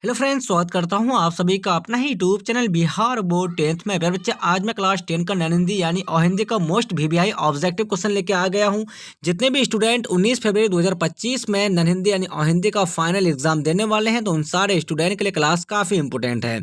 Hello friends, स्वागत करता हूं आप सभी का अपना ही YouTube channel Bihar board 10th में। प्यारे बच्चे, आज मैं क्लास 10 का नन हिंदी यानी अहिंदी का मोस्ट वीवीआई ऑब्जेक्टिव क्वेश्चन लेके आ गया हूं। जितने भी स्टूडेंट 19 फरवरी 2025 में नन हिंदी यानी अहिंदी का फाइनल एग्जाम देने वाले हैं, तो उन सारे स्टूडेंट के लिए क्लास काफी इंपॉर्टेंट है।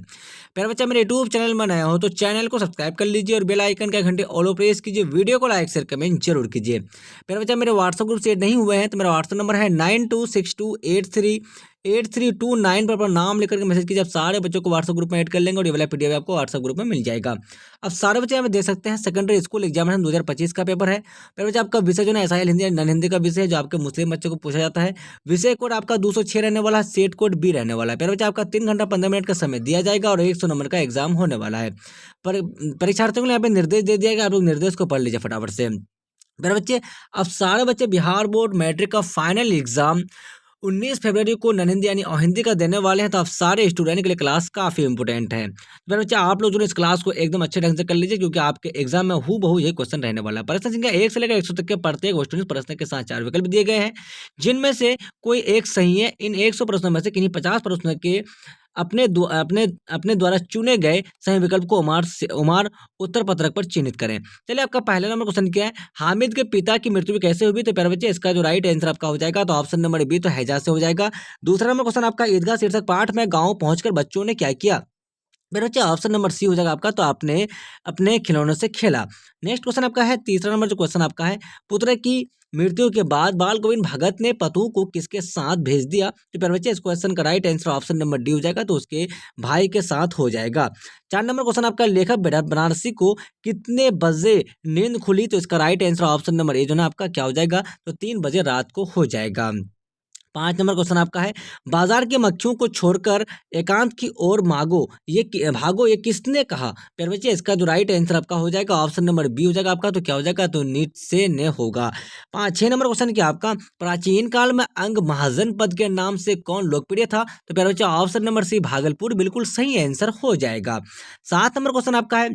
प्यारे बच्चे, मेरे यूट्यूब चैनल में नया हो तो चैनल को सब्सक्राइब कर लीजिए और बेल आइकन का घंटे ऑल प्रेस कीजिए। वीडियो को लाइक शेयर कमेंट जरूर कीजिए। प्यारे बच्चे, मेरे व्हाट्सएप ग्रुप से ऐड नहीं हुए हैं तो मेरा व्हाट्सएप नंबर है 9262838329 पर अपना नाम लिख करके मैसेज कीजिए। आप सारे बच्चों को व्हाट्सएप ग्रुप में ऐड कर लेंगे और ये वाला पीडीएफ आपको व्हाट्सएप ग्रुप में मिल जाएगा। अब सारे बच्चे हमें देख सकते हैं, सेकेंडरी स्कूल एग्जामिनेशन 2025 का पेपर है। फिर बच्चे, आपका विषय जो है एसआईएल हिंदी नन हिंदी का विषय है, जो आपके मुस्लिम बच्चों को पूछा जाता है। विषय कोड आपका 206 रहने वाला है, सेट कोड बी रहने वाला है। फिर बच्चे, आपका 3 घंटा 15 मिनट का समय दिया जाएगा और 100 नंबर का एग्जाम होने वाला है। पर परीक्षार्थियों को यहाँ पे निर्देश दे दिया गया, आप लोग निर्देश को पढ़ लीजिए फटाफट से। मेरे बच्चे, अब सारे बच्चे बिहार बोर्ड मैट्रिक का फाइनल एग्जाम 19 फरवरी को नन हिंदी यानी अहिंदी का देने वाले हैं, तो आप सारे स्टूडेंट के लिए क्लास काफी इंपॉर्टेंट है। मेरे बच्चे, आप लोग जो है इस क्लास को एकदम अच्छे ढंग से कर लीजिए, क्योंकि आपके एग्जाम में हूबहू यही क्वेश्चन रहने वाला है। प्रश्न संख्या 1 से लेकर 100 तक के प्रत्येक क्वेश्चन प्रश्न के साथ 4 विकल्प दिए गए हैं, जिनमें से कोई एक सही है। इन 100 प्रश्नों में से किन्हीं 50 प्रश्नों के अपने द्वारा चुने गए सही विकल्प को उमार उत्तर पत्रक पर चिन्हित करें। चलिए, आपका पहला नंबर क्वेश्चन क्या है? हामिद के पिता की मृत्यु कैसे हुई? तो प्यारे बच्चे, इसका जो राइट आंसर आपका हो जाएगा तो ऑप्शन नंबर बी, तो हैजा से हो जाएगा। दूसरा नंबर क्वेश्चन आपका, ईदगाह शीर्षक पाठ में गांव पहुंचकर बच्चों ने क्या किया? मेरा बच्चा, ऑप्शन नंबर सी हो जाएगा आपका, तो आपने अपने खिलौनों से खेला। नेक्स्ट क्वेश्चन आपका है, तीसरा नंबर जो क्वेश्चन आपका है, पुत्र की मृत्यु के बाद बाल गोविंद भगत ने पतु को किसके साथ भेज दिया? तो प्यारे बच्चे, इस क्वेश्चन का right answer option number D हो जाएगा, तो उसके भाई के साथ हो जाएगा। 4 नंबर क्वेश्चन आपका, लेखक बनारसी को कितने बजे नींद खुली? तो इसका राइट आंसर ऑप्शन नंबर ए जो ना आपका क्या हो जाएगा, तो 3 बजे रात को हो जाएगा। 5 नंबर क्वेश्चन आपका है, बाजार की मक्खियों को छोड़कर एकांत की ओर भागो, ये किसने कहा? प्यारे बच्चे, इसका जो राइट आंसर आपका हो जाएगा ऑप्शन नंबर बी हो जाएगा आपका, तो क्या हो जाएगा, तो नीट से ने होगा। 6 नंबर क्वेश्चन क्या आपका, प्राचीन काल में अंग महाजन पद के नाम से कौन लोकप्रिय था? तो प्यारे बच्चे, ऑप्शन नंबर सी भागलपुर बिल्कुल सही आंसर हो जाएगा। 7 नंबर क्वेश्चन आपका है,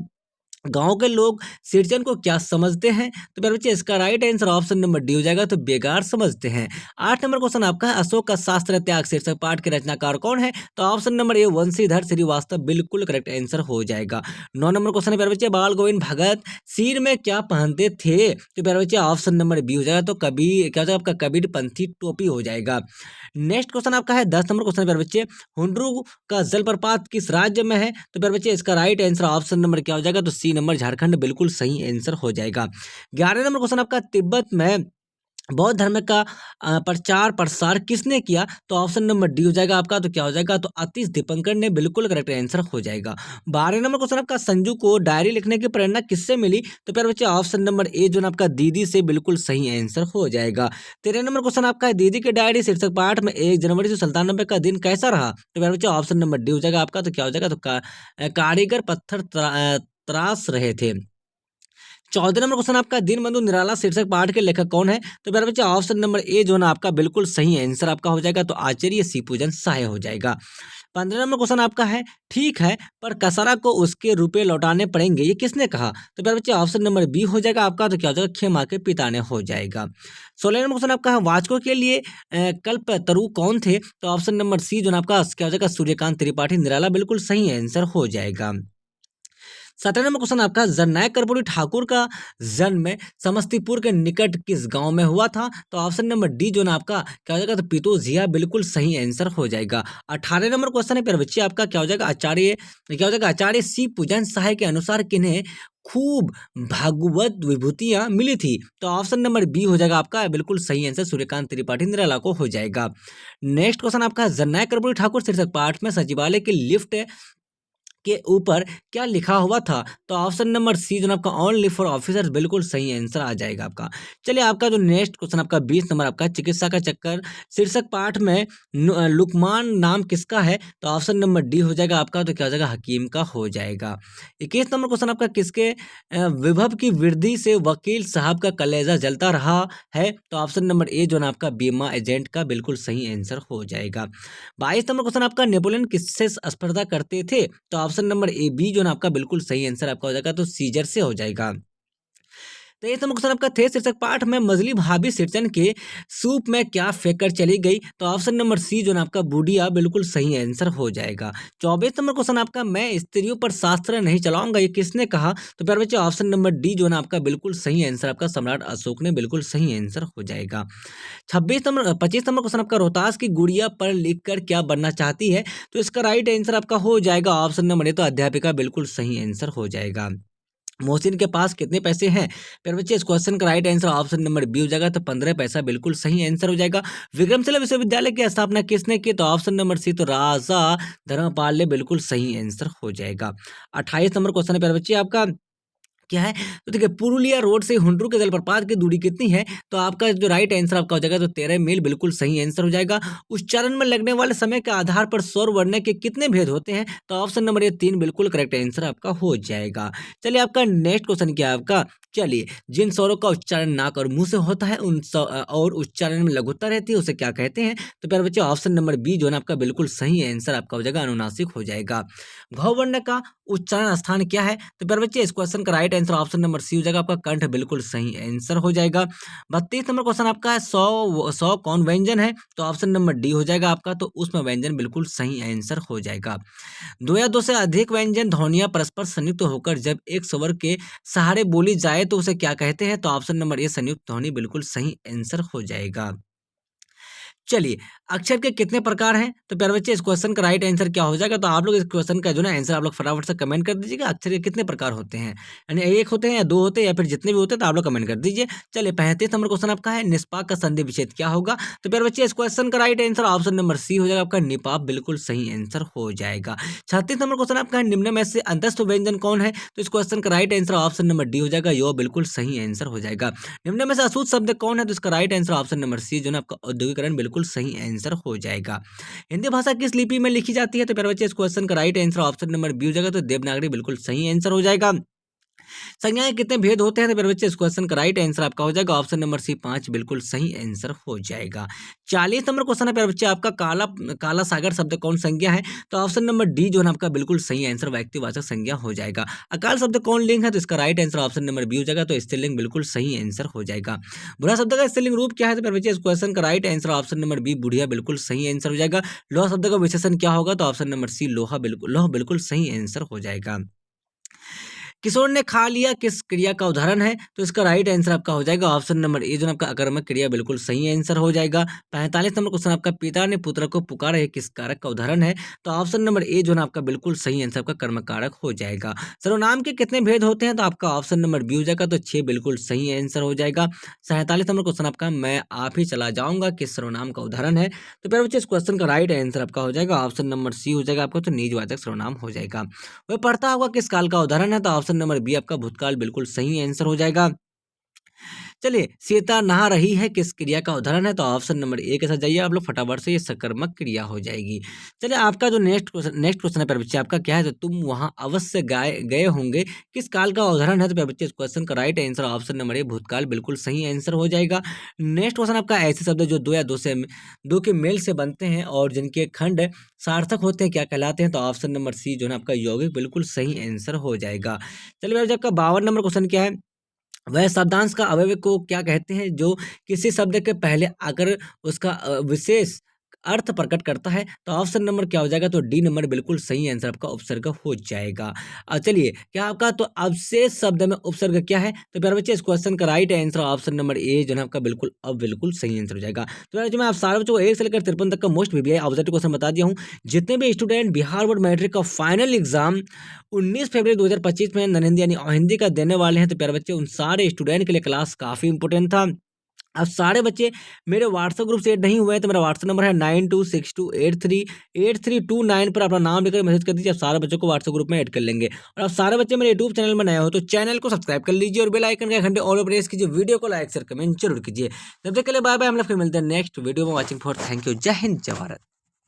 गांव के लोग सिरजन को क्या समझते हैं? तो मेरे बच्चे, इसका right answer option number D हो जाएगा, तो बेकार समझते हैं। 8 नंबर क्वेश्चन आपका है, अशोक का शास्त्र त्याग शीर्षक पाठ के रचनाकार कौन है? तो option number A, Vanshidhar Shrivastava बिल्कुल करेक्ट आंसर हो जाएगा। 9 नंबर क्वेश्चन है प्यारे बच्चे, बाल गोविंद भगत सिर में क्या पहनते थे? तो प्यारे बच्चे, ऑप्शन नंबर बी हो जाएगा, तो कबीर क्या हो जाएगा आपका, कबीर पंथी टोपी हो जाएगा। नेक्स्ट क्वेश्चन आपका है, 10 नंबर क्वेश्चन प्यारे बच्चे, हुंड्रू का जलप्रपात किस राज्य में है? तो प्यारे बच्चे, इसका राइट आंसर ऑप्शन नंबर क्या हो जाएगा, तो सी नंबर झारखंड बिल्कुल सही आंसर हो जाएगा। 11 नंबर क्वेश्चन आपका, तिब्बत में बौद्ध धर्म का प्रचार प्रसार किसने किया? तो ऑप्शन नंबर डी हो जाएगा आपका, तो क्या हो जाएगा, तो अतीश दीपंकर ने बिल्कुल करेक्ट आंसर हो जाएगा। 12 नंबर क्वेश्चन आपका, संजू को डायरी लिखने की प्रेरणा किससे मिली? तो प्यारे बच्चे, ऑप्शन नंबर ए जो ना आपका दीदी से बिल्कुल सही आंसर हो जाएगा। 13 नंबर क्वेश्चन आपका है, दीदी की डायरी शीर्षक पाठ में 1 जनवरी से 97 का दिन कैसा रहा? तो प्यारे बच्चे, ऑप्शन नंबर डी हो जाएगा आपका, तो क्या हो जाएगा, तो कारीगर पत्थर तराश रहे थे। 14 नंबर क्वेश्चन आपका, दीनबंधु निराला शीर्षक पाठ के लेखक कौन है? तो मेरा बच्चा, ऑप्शन नंबर ए जो ना आपका बिल्कुल सही आंसर आपका हो जाएगा, तो आचार्य सी पूजन सहाय हो जाएगा। 15 नंबर क्वेश्चन आपका है, ठीक है पर कसरा को उसके रुपए लौटाने पड़ेंगे, ये किसने कहा? तो मेरा बच्चा, ऑप्शन नंबर बी हो जाएगा आपका, तो क्या हो जाएगा, खेमा के पिता ने हो जाएगा। 16 नंबर क्वेश्चन आपका है, वाचकों के लिए कल्पतरु कौन थे? तो ऑप्शन नंबर सी जो ना आपका क्या हो जाएगा, सूर्यकांत त्रिपाठी निराला बिल्कुल सही आंसर हो जाएगा। 17 नंबर क्वेश्चन आपका, जननायक कर्पूरी ठाकुर का जन्म समस्तीपुर के निकट किस गांव में हुआ था? तो ऑप्शन नंबर डी जो ना आपका क्या हो जाएगा, तो पितोजिया बिल्कुल सही आंसर हो जाएगा। 18 नंबर क्वेश्चन है प्यारे बच्चे आपका, क्या हो जाएगा, आचार्य सी पूजन सहाय के अनुसार किन्हें खूब भागवत विभूतियां मिली थी? तो ऑप्शन नंबर बी हो जाएगा आपका बिल्कुल सही आंसर, सूर्यकांत त्रिपाठी निराला को हो जाएगा। नेक्स्ट क्वेश्चन आपका, जननायक कर्पूरी ठाकुर शीर्षक पाठ में सचिवालय की लिफ्ट के ऊपर क्या लिखा हुआ था? तो ऑप्शन नंबर सी जो आपका ओनली फॉर ऑफिसर्स बिल्कुल सही आंसर आ जाएगा आपका। चलिए, आपका जो नेक्स्ट क्वेश्चन आपका 20 नंबर आपका, चिकित्सा का चक्कर शीर्षक पाठ में लुकमान नाम किसका है? तो ऑप्शन नंबर डी हो जाएगा आपका, तो क्या हो जाएगा, हकीम का हो जाएगा। 21 नंबर क्वेश्चन आपका, किसके विभव की वृद्धि से वकील साहब का कलेजा जलता रहा है? तो ऑप्शन नंबर ए जो ना आपका बीमा एजेंट का बिल्कुल सही आंसर हो जाएगा। 22 नंबर क्वेश्चन आपका, नेपोलियन किससे स्पर्धा करते थे? तो ऑप्शन नंबर ए बी जो ना आपका बिल्कुल सही आंसर आपका हो जाएगा, तो सीजर से हो जाएगा। तो ये क्वेश्चन आपका थे शीर्षक पाठ में मजली भाभी सिरचन के सूप में क्या फेंक कर चली गई, तो ऑप्शन नंबर सी जो है आपका बूढ़िया बिल्कुल सही आंसर हो जाएगा। 24 नंबर क्वेश्चन आपका मैं स्त्रियों पर शास्त्र नहीं चलाऊंगा ये किसने कहा, तो प्यारे बच्चे ऑप्शन नंबर डी जो है आपका बिल्कुल सही आंसर आपका सम्राट अशोक ने बिल्कुल सही आंसर हो जाएगा। 25 नंबर क्वेश्चन आपका रोहतास की गुड़िया पढ़ लिख कर क्या बनना चाहती है, तो इसका राइट आंसर आपका हो जाएगा ऑप्शन नंबर ए, तो अध्यापिका बिल्कुल सही आंसर हो जाएगा। मोहसिन के पास कितने पैसे हैं, फिर बच्चे इस क्वेश्चन का right answer option number B हो जाएगा, तो 15 पैसा बिल्कुल सही आंसर हो जाएगा। विक्रमशिला विश्वविद्यालय की स्थापना किसने की, तो ऑप्शन नंबर सी, तो राजा धर्मपाल ने बिल्कुल सही आंसर हो जाएगा। 28 नंबर क्वेश्चन है प्यारे बच्चे आपका क्या है, तो देखिए पुरुलिया रोड से हुंड्रू के जलप्रपात की दूरी कितनी है, तो आपका जो राइट आंसर आपका हो जाएगा तो 13 मील बिल्कुल सही आंसर हो जाएगा। उच्चारण में लगने वाले समय के आधार पर स्वर वर्ण के कितने भेद होते हैं, तो ऑप्शन नंबर ए 3 बिल्कुल करेक्ट आंसर आपका हो जाएगा। चलिए आपका नेक्स्ट क्वेश्चन क्या है आपका, चलिए जिन स्वरों का उच्चारण नाक और मुंह से होता है और उच्चारण में लघुता रहती है उसे क्या कहते हैं, तो प्यारे बच्चे ऑप्शन नंबर बी जो है आपका बिल्कुल सही आंसर आपका हो जाएगा, अनुनासिक हो जाएगा। घ वर्ण का उच्चारण स्थान क्या है, तो प्यारे बच्चे इस क्वेश्चन का right answer option number C हो जाएगा, आपका कंठ बिल्कुल सही आंसर हो जाएगा। 32 नंबर क्वेश्चन आपका है 100 कौन व्यंजन है, तो ऑप्शन नंबर डी हो जाएगा आपका, तो उसमें व्यंजन बिल्कुल सही आंसर हो जाएगा। दो या दो से अधिक व्यंजन ध्वनियां परस्पर संयुक्त होकर जब एक स्वर के सहारे बोली जाए तो उसे क्या कहते हैं, तो ऑप्शन नंबर ए संयुक्त ध्वनि बिल्कुल सही आंसर हो जाएगा। चलिए अक्षर के कितने प्रकार हैं, तो प्यारे बच्चे इस क्वेश्चन का राइट आंसर क्या हो जाएगा, तो आप लोग इस क्वेश्चन का जो ना आंसर आप लोग फटाफट से कमेंट कर दीजिएगा। अक्षर के कितने प्रकार होते हैं, यानी एक होते हैं या दो होते हैं या फिर जितने भी होते हैं, तो आप लोग कमेंट कर दीजिए। चलिए 35 नंबर क्वेश्चन आपका है निष्पाप का संधि विच्छेद क्या होगा, तो प्यारे बच्चे इस क्वेश्चन का right answer option number C हो जाएगा, आपका निपाप बिल्कुल सही आंसर हो जाएगा। 36 नंबर क्वेश्चन आपका है निम्न में से अंतस्थ व्यंजन कौन है, तो इस क्वेश्चन का right answer option number D हो जाएगा, यो बिल्कुल सही आंसर हो जाएगा। निम्न में से अशुद्ध शब्द कौन है, तो इसका right answer option number C जो है आपका औद्योगिकरण बिल्कुल सही आंसर हो जाएगा। हिंदी भाषा किस लिपि में लिखी जाती है, तो प्यारे बच्चे इस क्वेश्चन का right answer option number B हो जाएगा, तो देवनागरी बिल्कुल सही आंसर हो जाएगा। संज्ञाएं कितने भेद होते हैं, तो मेरे बच्चे इस क्वेश्चन का राइट आंसर आपका हो जाएगा ऑप्शन नंबर सी 5 बिल्कुल सही आंसर हो जाएगा। 40 नंबर क्वेश्चन है प्यारे बच्चे आपका काला काला सागर शब्द कौन संज्ञा है, तो ऑप्शन नंबर डी जो है आपका बिल्कुल सही आंसर व्यक्तिवाचक संज्ञा हो जाएगा। अकाल शब्द कौन लिंग है, तो इसका right answer option number B हो जाएगा, तो स्त्रीलिंग बिल्कुल सही आंसर हो जाएगा। बुरा शब्द का स्त्रीलिंग रूप क्या है, तो प्यारे बच्चे इस क्वेश्चन का right answer option number B बुढ़िया बिल्कुल सही आंसर हो जाएगा। लोहा शब्द का विशेषण क्या होगा, तो ऑप्शन नंबर सी लोह बिल्कुल सही आंसर हो जाएगा। किशोर ने खा लिया किस क्रिया का उदाहरण है, तो इसका राइट आंसर आपका हो जाएगा ऑप्शन नंबर ए जो आपका अकर्मक क्रिया बिल्कुल सही आंसर हो जाएगा। 45 नंबर क्वेश्चन आपका पिता ने पुत्र को पुकारा है किस कारक का उदाहरण है, तो ऑप्शन नंबर ए जो आपका बिल्कुल सही आंसर आपका कर्म कारक हो जाएगा। सर्वनाम के कितने भेद होते हैं, तो आपका ऑप्शन नंबर बी हो जाएगा, तो 6 बिल्कुल सही आंसर हो जाएगा। 47 नंबर क्वेश्चन आपका मैं आप ही चला जाऊंगा किस सर्वनाम का उदाहरण है, तो प्यारे बच्चे इस क्वेश्चन का राइट आंसर आपका हो जाएगा ऑप्शन नंबर सी हो जाएगा आपका, तो निजवाचक सर्वनाम हो जाएगा। वह पढ़ता होगा किस काल का उदाहरण है, तो ऑप्शन नंबर बी आपका भूतकाल बिल्कुल सही आंसर हो जाएगा। चलिए सीता नहा रही है किस क्रिया का उदाहरण है, तो ऑप्शन नंबर ए के साथ जाइए आप लोग फटाफट से, ये सकर्मक क्रिया हो जाएगी। चलिए आपका जो नेक्स्ट क्वेश्चन है प्यारे बच्चे आपका क्या है, तो तुम वहां अवश्य गए होंगे किस काल का उदाहरण है, तो प्यारे बच्चे इस क्वेश्चन का राइट आंसर ऑप्शन नंबर ए भूतकाल बिल्कुल सही आंसर हो जाएगा। नेक्स्ट क्वेश्चन आपका ऐसे शब्द जो दो या दो के मेल से बनते हैं और जिनके खंड सार्थक होते हैं क्या कहलाते हैं, तो ऑप्शन नंबर सी जो है आपका यौगिक बिल्कुल सही आंसर हो जाएगा। चलिए प्यारे बच्चे आपका 52 नंबर क्वेश्चन क्या है, वह शब्दांश का अवयव को क्या कहते हैं जो किसी शब्द के पहले आकर उसका विशेष अर्थ प्रकट करता है, तो ऑप्शन नंबर क्या हो जाएगा, तो डी नंबर बिल्कुल सही आंसर आपका उपसर्ग हो जाएगा। चलिए क्या आपका तो अवशेष शब्द में उपसर्ग क्या है, तो प्यारे बच्चे इस क्वेश्चन का राइट आंसर ऑप्शन नंबर ए जो है आपका बिल्कुल सही आंसर हो जाएगा। तो प्यारे बच्चों मैं आप सारे बच्चों को 1 से लेकर 53 तक का मोस्ट वीवीआई ऑब्जेक्टिव क्वेश्चन बता दिया हूँ। जितने भी स्टूडेंट बिहार बोर्ड मैट्रिक का फाइनल एग्जाम 19 फरवरी 2025 में नन हिंदी यानी हिंदी का देने वाले हैं, तो प्यारे बच्चे उन सारे स्टूडेंट के लिए क्लास काफी इंपॉर्टेंट था। अब सारे बच्चे मेरे व्हाट्सएप ग्रुप से ऐड नहीं हुए हैं, तो मेरा व्हाट्सएप नंबर है 9262838329 पर अपना नाम लेकर मैसेज कर दीजिए। आप सारे बच्चों को व्हाट्सएप ग्रुप में ऐड कर लेंगे। और आप सारे बच्चे मेरे यूट्यूब चैनल में नए हो तो चैनल को सब्सक्राइब कर लीजिए और बेल आइकन का घंटे ऑल प्रेस कीजिए। वीडियो को लाइक शेयर कमेंट जरूर कीजिए। जब तक के लिए बाय बाय, हम लोग फिर मिलते हैं नेक्स्ट वीडियो में। Watching for thank you. जय हिंद जय भारत।